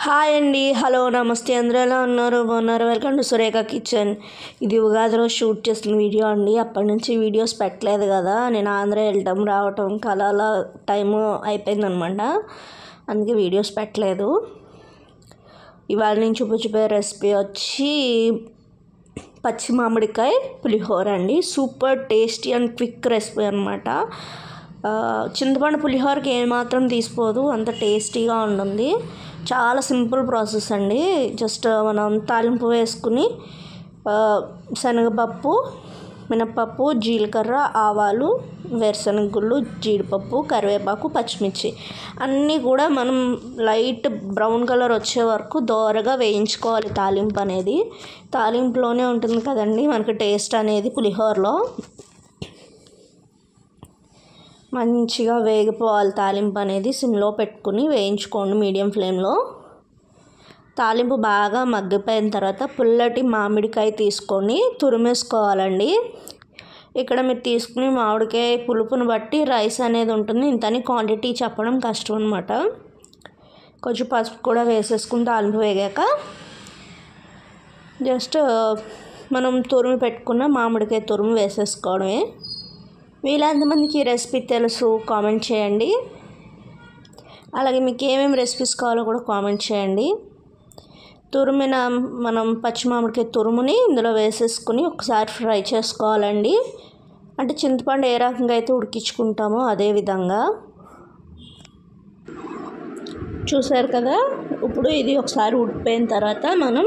Hi అండి. Hello, నమస్తే. అందరూ ఎలా ఉన్నారు? బాగున్నారు? Welcome to Surekha kitchen. ఇది ఉగాది రోజు షూట్ చేసిన వీడియో అండి. అప్పటి నుంచి వీడియోస్ పెట్టలేదు కదా, నేను ఆంధ్ర వెళ్ళటం రావటం అలా టైము అయిపోయిందనమాట. అందుకే వీడియోస్ పెట్టలేదు. ఇవాళ నేను చూపించబోయే రెసిపీ వచ్చి పచ్చి మామిడికాయ పులిహోర అండి. Super tasty and quick recipe అనమాట. చింతపండు పులిహోరకి ఏమాత్రం తీసిపోదు, అంత టేస్టీగా ఉంటుంది. చాలా సింపుల్ ప్రాసెస్ అండి. జస్ట్ మనం తాలింపు వేసుకుని శనగపప్పు, మినప్పప్పు, జీలకర్ర, ఆవాలు, వేరుశనగ గుళ్ళు, జీడిపప్పు, కరివేపాకు, పచ్చిమిర్చి అన్నీ కూడా మనం లైట్ బ్రౌన్ కలర్ వచ్చే వరకు దోరగా వేయించుకోవాలి. తాలింపు అనేది తాలింపులోనే ఉంటుంది కదండి మనకి టేస్ట్ అనేది. పులిహోరలో మంచిగా వేగిపోవాలి తాలింపు అనేది. సిమ్లో పెట్టుకుని వేయించుకోండి మీడియం ఫ్లేమ్లో. తాలింపు బాగా మగ్గిపోయిన తర్వాత పుల్లటి మామిడికాయ తీసుకొని తురిమేసుకోవాలండి. ఇక్కడ మీరు తీసుకుని మామిడికాయ పులుపుని బట్టి రైస్ అనేది ఉంటుంది. ఇంతని క్వాంటిటీ చెప్పడం కష్టం అనమాట. కొంచెం పసుపు కూడా వేసేసుకుని తాలింపు వేగాక జస్ట్ మనం తురిమి పెట్టుకున్న మామిడికాయ తురుము వేసేసుకోవడమే. వీళ్ళంతమందికి ఈ రెసిపీ తెలుసు కామెంట్ చేయండి. అలాగే మీకు ఏమేమి రెసిపీస్ కావాలో కూడా కామెంట్ చేయండి. తురిమిన మనం పచ్చి మామిడికాయ తురుముని ఇందులో వేసేసుకుని ఒకసారి ఫ్రై చేసుకోవాలండి. అంటే చింతపండు ఏ రకంగా అయితే ఉడికించుకుంటామో అదే విధంగా. చూసారు కదా, ఇప్పుడు ఇది ఒకసారి ఉడికిపోయిన తర్వాత మనం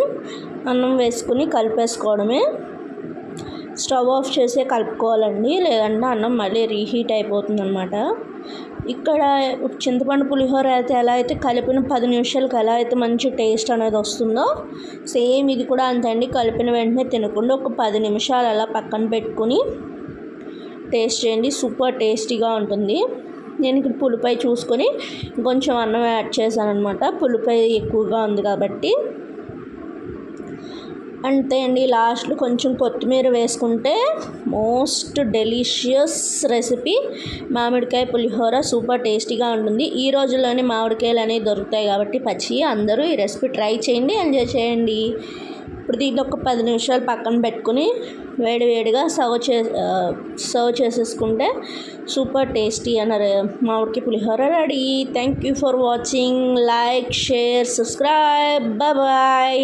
అన్నం వేసుకుని కలిపేసుకోవడమే. స్టవ్ ఆఫ్ చేసే కలుపుకోవాలండి, లేదంటే అన్నం మళ్ళీ రీహీట్ అయిపోతుంది అనమాట. ఇక్కడ చింతపండు పులిహోర అయితే ఎలా అయితే కలిపిన 10 నిమిషాలకు ఎలా అయితే మంచి టేస్ట్ అనేది వస్తుందో, సేమ్ ఇది కూడా అంతే అండి. కలిపిన వెంటనే తినకుండా ఒక 10 నిమిషాలు అలా పక్కన పెట్టుకుని టేస్ట్ చేయండి. సూపర్ టేస్టీగా ఉంటుంది. నేను ఇక్కడ పులిపై చూసుకొని కొంచెం అన్నం యాడ్ చేశాను అనమాట. పులిపై ఎక్కువగా ఉంది కాబట్టి అంతే అండి. లాస్ట్లో కొంచెం కొత్తిమీర వేసుకుంటే మోస్ట్ డెలిషియస్ రెసిపీ మామిడికాయ పులిహోర సూపర్ టేస్టీగా ఉంటుంది. ఈ రోజుల్లోనే మామిడికాయలు అనేవి దొరుకుతాయి కాబట్టి పచ్చి అందరూ ఈ రెసిపీ ట్రై చేయండి, ఎంజాయ్ చేయండి. ఇప్పుడు దీన్ని ఒక 10 నిమిషాలు పక్కన పెట్టుకుని వేడివేడిగా సర్వ్ చేసేసుకుంటే సూపర్ టేస్టీ అన్న మామిడికాయ పులిహోర ready. Thank you for watching. Like, share, subscribe. Bye.